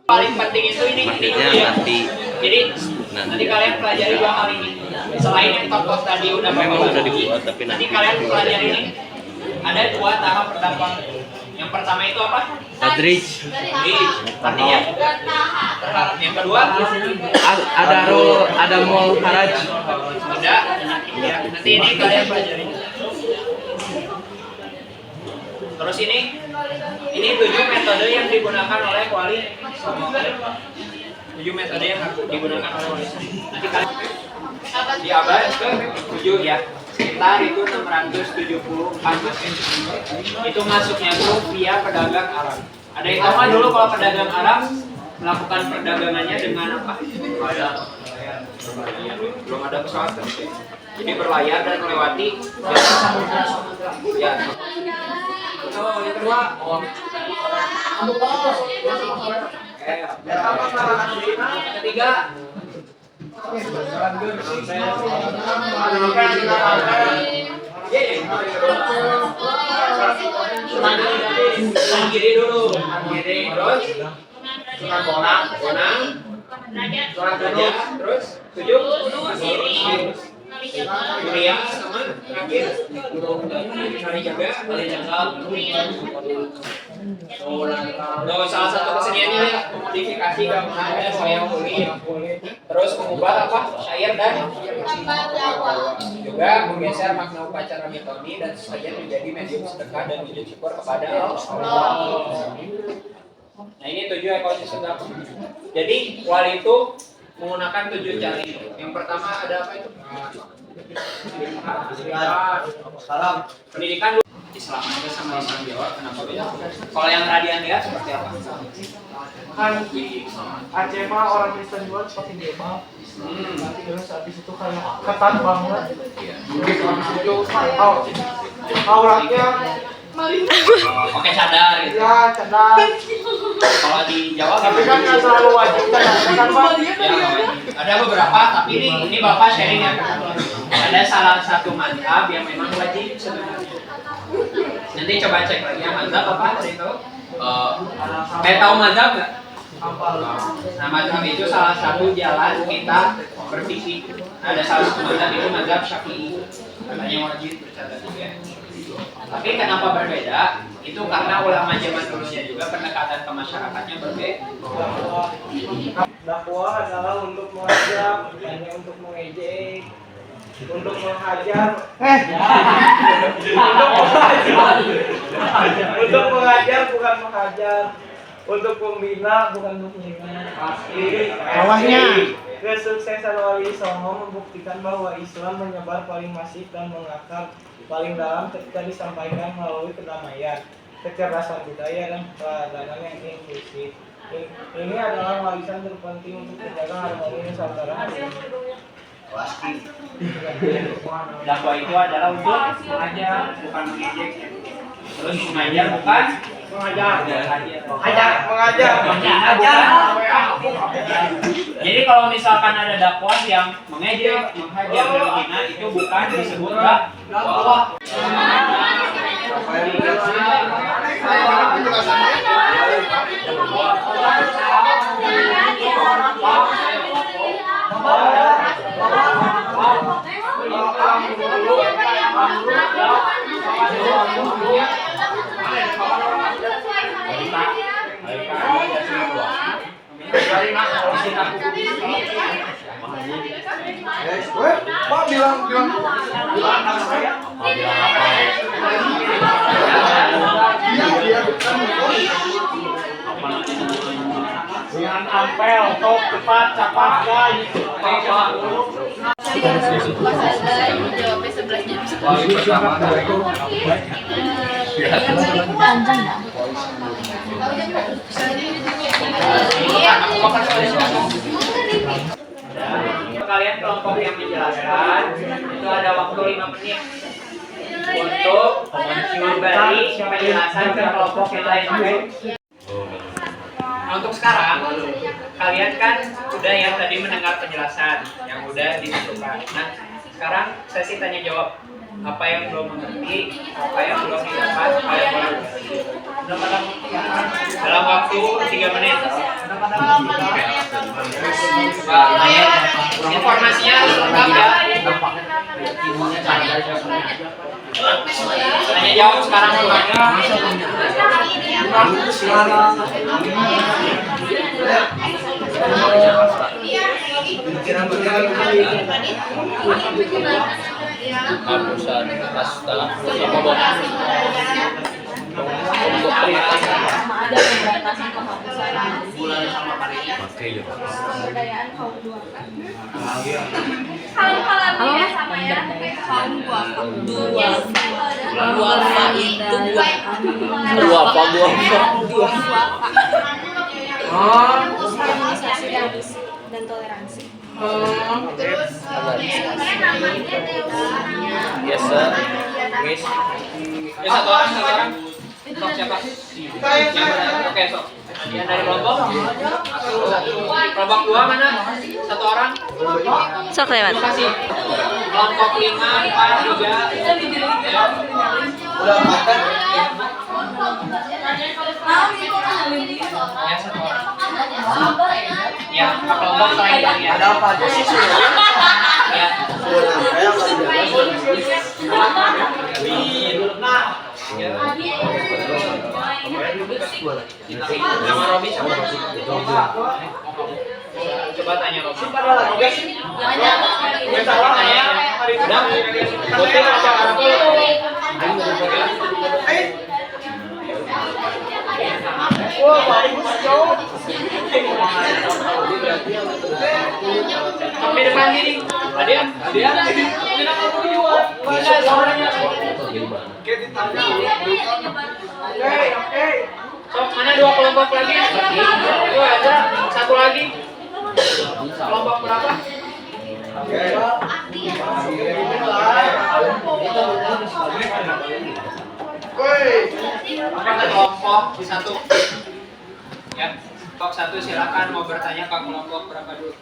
Paling penting itu ini dulu ya. Jadi nanti kalian pelajari dua hal ini. Selain yang tokoh tadi udah memang udah bagi, dibuat tapi nanti kalian pelajari ini. Ada dua tahap perdakwaan. Yang pertama itu apa? Tadrij. Artinya yang kedua Ada rol, ada mol haraj. udah ya, nanti ini kalian pelajari. Terus ini 7 metode yang digunakan oleh wali songo. 7 metode yang digunakan oleh wali songo. Nanti kalian di abad ke-7 ya. Sekitar itu 674 Masehi. Itu masuknya tuh via pedagang Arab. Ada yang tahu nggak dulu kalau pedagang Arab melakukan perdagangannya dengan apa? Berlayar. Belum ada pesawat kan? Jadi berlayar dan melewati samudra. Ya. Oh, yang kedua. Yang ketiga. Kiri dulu, kiri terus surat bonang, surat gajah, terus 7 Mulia sama terakhir kali jaga, kali jangkal. No, salah satu keseniannya ya memodifikasi gambar wayang kulit, terus mengubah apa syair dan juga menggeser makna upacara mitoni dan sesajen menjadi medium sedekah dan wujud syukur kepada Allah. Nah ini 7 ekosistem dakwah. Jadi wali itu menggunakan 7 cara itu. Yang pertama ada apa itu? Pendidikan dulu. Islam aja sama Islam Jawa kenapa beda? Kalau yang Radian lihat seperti apa? Kan Aceh mah orang Kristen juga pakai jilbab. Nanti terus habis itu kayak ketat banget. Terus habis itu auratnya Pakai cadar gitu. ya cadar. Kalau di Jawa Tapi kan nggak selalu wajib kan Bang? ya, ada beberapa tapi ini Bapak sharing ya. Ada salah satu mazhab yang memang wajib sebenarnya. Nanti coba cek lagi ya mazhab apa tadi itu. Tahu mazhab nggak? Nah mazhab itu salah satu jalan kita berpikir. Ada salah satu mazhab itu mazhab Syafi'i. Katanya wajib bercatat juga. Tapi kenapa berbeda? Itu karena ulama zaman dulunya juga pendekatan ke masyarakatnya berbeda. Dakwah adalah untuk mengajak, bukannya untuk mengejek, untuk menghajar. Untuk mengajar bukan menghajar, untuk membina bukan untuk menghina. Pasti. Bawahnya. Kesuksesan Wali Songo membuktikan bahwa Islam menyebar paling masif dan mengakar paling dalam ketika disampaikan melalui kedamaian, kecerdasan budaya dan peradaban yang inklusif. Ini adalah warisan terpenting untuk menjaga harmoni Nusantara. Pasti. Dakwah itu adalah untuk mengajar, bukan mengejek. Terus mengajar bukan mengajar. Jadi kalau misalkan ada dakwah yang mengejek, menghajar dan menghina itu bukan disebut dakwah. Pak bilang dengan ampel, top, cepat, capat, guys. Jawabnya 11 Kalian kelompok yang menjelaskan itu ada waktu 5 menit untuk memberi penjelasan ke kelompok yang lain. Nah, untuk sekarang kalian kan udah yang tadi mendengar penjelasan yang udah ditentukan. Nah sekarang sesi tanya jawab. apa yang belum mengerti, apa yang belum didapat, apa yang belum dalam waktu 3 menit. Informasinya lengkap ya. Tanya jawab sekarang semuanya. Hapusan pas dalam apa bos? Untuk Ada pembatasan penghapusan Oke ya. pemberdayaan kaum duafa. Kalau ya sama ya, kaum duafa. Duafa itu Duafa. Harmonisasi dan toleransi. Terus Biasa. Guys. Ya satu orang. Sok siapa? Oke sok. Yang dari kelompok? Kelompok 2 mana? Satu orang? Sok lewat. Terima kasih. Kelompok 5, 4, 3. Udah makan. Ya satu orang. Ya, Pak kelompok terakhir ya. Ada apa aja sih? Ya. Nama Robi siapa? Coba tanya Robi. Tanya. Udah. Putih apa apa? Wah, bagus jauh. Sampai depan sini. Adian. Bisa suaranya. Oke. Sok mana 2 kelompok lagi? Itu ada satu lagi. Kelompok berapa? Kelompok 1. Ya, kelompok 1 silakan mau bertanya ke kelompok berapa dulu.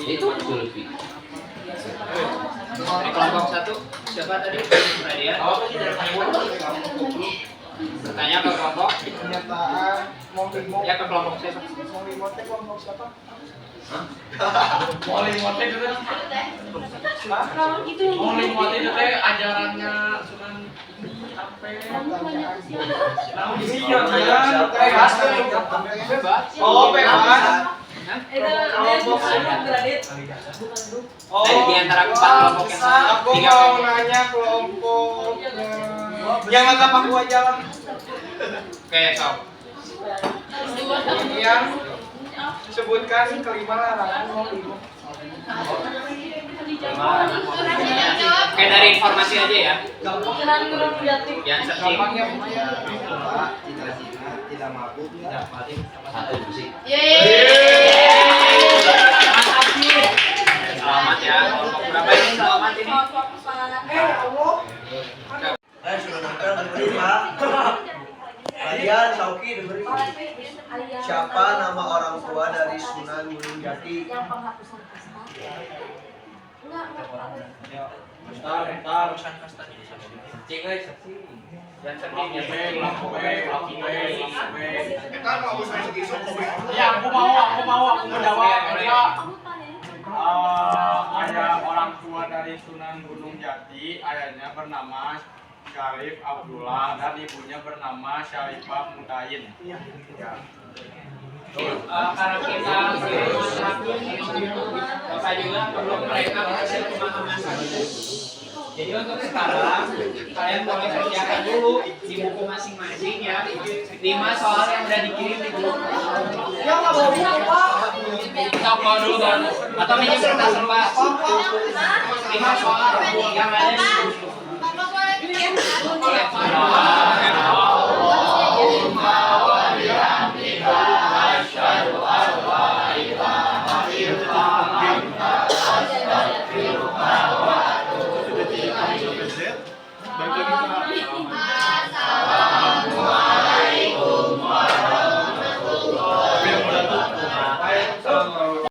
Itu lebih. Dari kelompok 1 siapa tadi? Nadia. Bertanya ke kelompok. Pernyataan mau Ya ke kelompok siapa? kelompok siapa? Ajarannya Sunan Bebas. Oh, bebas. Oh, di antara 4 kelompok yang Aku 3 mau kelompok. nanya kelompok yang mata Papua jalan Oke, sok. yang sebutkan kelima larangan mau ibu. Oke, dari informasi aja ya. Yang searching. Gampangnya tidak mabuk, tidak paling satu musik. Selamat ya. Kelompok berapa ini? Selamat ini. Allah. saya sudah nonton dengerin Pak. Kalian Sauki dengerin. Siapa nama orang tua dari Sunan Gunung Jati? Yang searching, yang searching. Ya, aku mau menjawab. Ada orang tua dari Sunan Gunung Jati, ayahnya bernama Syarif Abdullah dan ibunya bernama Syarifah Mutayin. Karena kita Bapak juga perlu mereka hasil pemahaman. Jadi untuk sekarang kalian boleh kerjakan dulu di buku masing-masing ya 5 soal yang udah dikirim di grup. Yang nggak bawa buku Pak. Sok bawa dulu atau minjem kertas Pak. 5 soal yang ada di